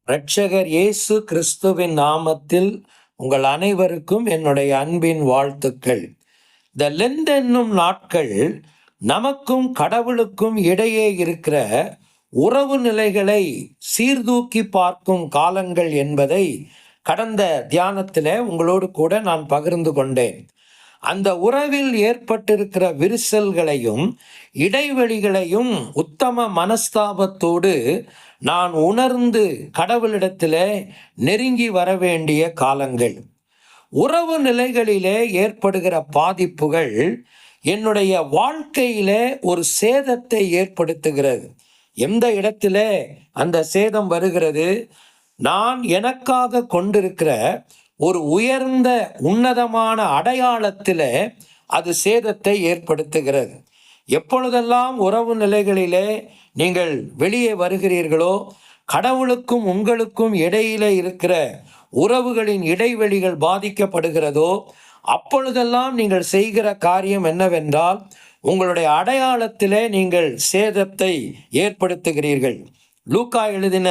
இரட்சகர் இயேசு கிறிஸ்துவின் நாமத்தில் உங்கள் அனைவருக்கும் என்னுடைய அன்பின் வாழ்த்துக்கள். இந்த லெண்ட் என்னும் நாட்கள் நமக்கும் கடவுளுக்கும் இடையே இருக்கிற உறவு நிலைகளை சீர்தூக்கி பார்க்கும் காலங்கள் என்பதை கடந்த தியானத்தில் உங்களோடு கூட நான் பகிர்ந்து கொண்டேன். அந்த உறவில் ஏற்பட்டிருக்கிற விரிசல்களையும் இடைவெளிகளையும் உத்தம மனஸ்தாபத்தோடு நான் உணர்ந்து கடவுளிடத்தில் நெருங்கி வர வேண்டிய காலங்கள். உறவு நிலைகளிலே ஏற்படுகிற பாதிப்புகள் என்னுடைய வாழ்க்கையிலே ஒரு சேதத்தை ஏற்படுத்துகிறது. எந்த இடத்துல அந்த சேதம் வருகிறது? நான் எனக்காக கொண்டிருக்கிற ஒரு உயர்ந்த உன்னதமான அடையாளத்தில் அது சேதத்தை ஏற்படுத்துகிறது. எப்பொழுதெல்லாம் உறவு நிலைகளிலே நீங்கள் வெளியே வருகிறீர்களோ, கடவுளுக்கும் உங்களுக்கும் இடையிலே இருக்கிற உறவுகளின் இடைவெளிகள் பாதிக்கப்படுகிறதோ, அப்பொழுதெல்லாம் நீங்கள் செய்கிற காரியம் என்னவென்றால், உங்களுடைய அடையாளத்திலே நீங்கள் சேதத்தை ஏற்படுத்துகிறீர்கள். லூக்கா எழுதின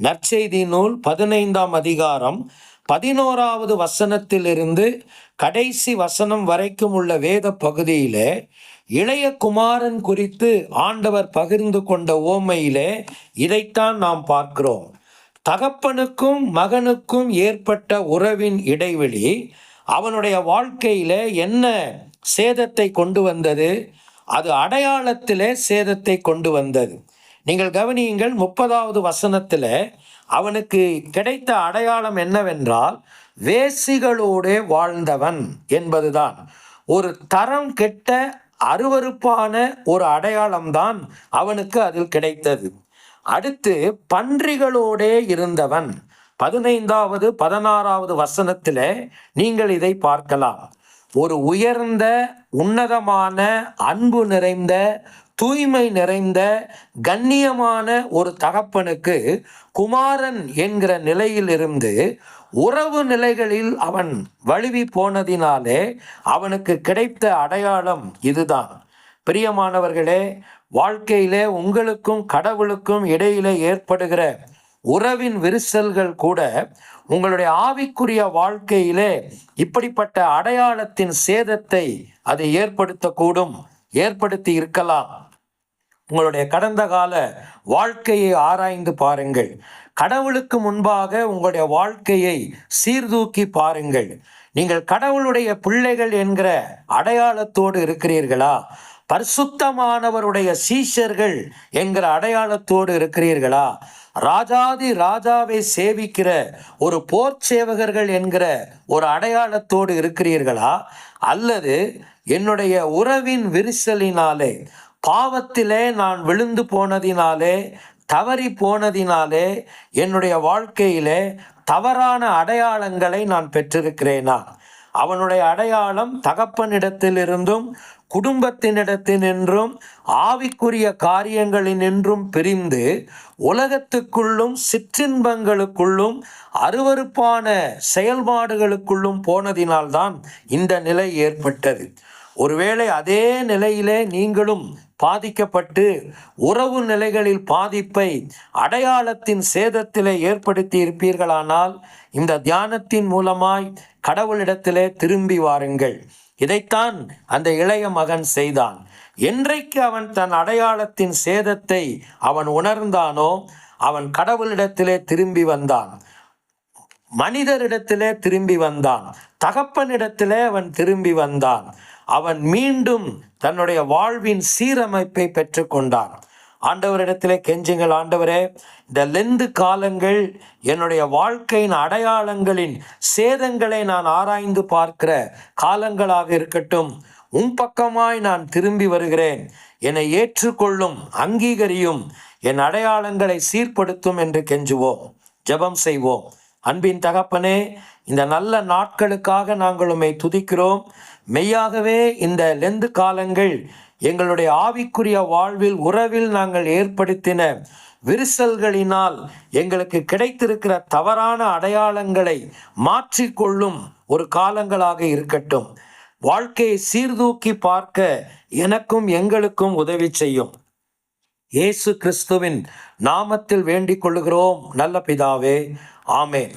நற்செய்தி நூல் 15ஆம் அதிகாரம் 11வது வசனத்திலிருந்து கடைசி வசனம் வரைக்கும் உள்ள வேத பகுதியிலே இளைய குமாரன் குறித்து ஆண்டவர் பகிர்ந்து கொண்ட ஓமையிலே இதைத்தான் நாம் பார்க்கிறோம். தகப்பனுக்கும் மகனுக்கும் ஏற்பட்ட உறவின் இடைவெளி அவனுடைய வாழ்க்கையிலே என்ன சேதத்தை கொண்டு வந்தது? அது அடையாளத்திலே சேதத்தை கொண்டு வந்தது. நீங்கள் கவனியுங்கள், 30வது வசனத்தில் அவனுக்கு கிடைத்த அடையாளம் என்னவென்றால், வேசிகளோடு வாழ்ந்தவன் என்பதுதான். ஒரு தரம் கெட்ட அருவருப்பான ஒரு அடையாளம்தான் அவனுக்கு அதில் கிடைத்தது. அடுத்து பன்றிகளோடே இருந்தவன். 15வது 16வது வசனத்தில் நீங்கள் இதை பார்க்கலாம். ஒரு உயர்ந்த உன்னதமான அன்பு நிறைந்த தூய்மை நிறைந்த கண்ணியமான ஒரு தகப்பனுக்கு குமாரன் என்கிற நிலையிலிருந்து உறவு நிலைகளில் அவன் வழுவி போனதினாலே அவனுக்கு கிடைத்த அடையாளம் இதுதான். பிரியமானவர்களே, வாழ்க்கையிலே உங்களுக்கும் கடவுளுக்கும் இடையிலே ஏற்படுகிற உறவின் விரிசல்கள் கூட உங்களுடைய ஆவிக்குரிய வாழ்க்கையிலே இப்படிப்பட்ட அடையாளத்தின் சேதத்தை அது ஏற்படுத்தக்கூடும், ஏற்படுத்தி இருக்கலாம். உங்களுடைய கடந்த கால வாழ்க்கையை ஆராய்ந்து பாருங்கள். கடவுளுக்கு முன்பாக உங்களுடைய வாழ்க்கையை சீர்தூக்கி பாருங்கள். நீங்கள் கடவுளுடைய பிள்ளைகள் என்கிற அடையாளத்தோடு இருக்கிறீர்களா? பரிசுத்தமானவருடைய சீஷர்கள் என்கிற அடையாளத்தோடு இருக்கிறீர்களா? ராஜாதி ராஜாவை சேவிக்கிற ஒரு போர் சேவகர்கள் என்கிற ஒரு அடையாளத்தோடு இருக்கிறீர்களா? அல்லது என்னுடைய உறவின் விரிசலினாலே, பாவத்திலே நான் விழுந்து போனதினாலே, தவறி போனதினாலே என்னுடைய வாழ்க்கையிலே தவறான அடையாளங்களை நான் பெற்றிருக்கிறேனா? அவனுடைய அடையாளம் தகப்பனிடத்திலிருந்தும் குடும்பத்தினிடத்தினின்றும் ஆவிக்குரிய காரியங்களினின்றும் பிரிந்து உலகத்துக்குள்ளும் சிற்றின்பங்களுக்குள்ளும் அருவருப்பான செயல்பாடுகளுக்குள்ளும் போனதினால்தான் இந்த நிலை ஏற்பட்டது. ஒருவேளை அதே நிலையிலே நீங்களும் பாதிக்கப்பட்டு உறவு நிலைகளில் பாதிப்பை அடையாளத்தின் சேதத்திலே ஏற்படுத்தி இருப்பீர்களானால், இந்த தியானத்தின் மூலமாய் கடவுளிடத்திலே திரும்பி வாருங்கள். இதைத்தான் அந்த இளைய மகன் செய்தான். என்றைக்கு அவன் தன் அடையாளத்தின் சேதத்தை அவன் உணர்ந்தானோ, அவன் கடவுளிடத்திலே திரும்பி வந்தான், மனிதரிடத்திலே திரும்பி வந்தான், தகப்பனிடத்திலே அவன் திரும்பி வந்தான். அவன் மீண்டும் தன்னுடைய வாழ்வின் சீரமைப்பை பெற்றுக்கொண்டான். ஆண்டவரிடத்திலே கெஞ்சுங்கள், ஆண்டவரே, இந்த லெந்து காலங்கள் என்னுடைய வாழ்க்கையின் அடையாளங்களின் சேதங்களை நான் ஆராய்ந்து பார்க்கிற காலங்களாக இருக்கட்டும். உன் பக்கமாய் நான் திரும்பி வருகிறேன், என்னை ஏற்றுக்கொள்ளும், அங்கீகரியும், என் அடையாளங்களை சீர்படுத்தும் என்று கெஞ்சுவோம், ஜெபம் செய்வோம். அன்பின் தகப்பனே, இந்த நல்ல நாட்களுக்காக நாங்கள் உம்மை துதிக்கிறோம். மெய்யாகவே இந்த லெந்து காலங்கள் எங்களுடைய ஆவிக்குரிய வாழ்வில் உறவில் நாங்கள் ஏற்படுத்தின விரிசல்களினால் எங்களுக்கு கிடைத்திருக்கிற தவறான அடையாளங்களை மாற்றிக்கொள்ளும் ஒரு காலங்களாக இருக்கட்டும். வாழ்க்கையை சீர்தூக்கி பார்க்க எனக்கும் எங்களுக்கும் உதவி செய்யும். இயேசு கிறிஸ்துவின் நாமத்தில் வேண்டிக் கொள்ளுகிறோம் நல்ல பிதாவே. ஆமென்.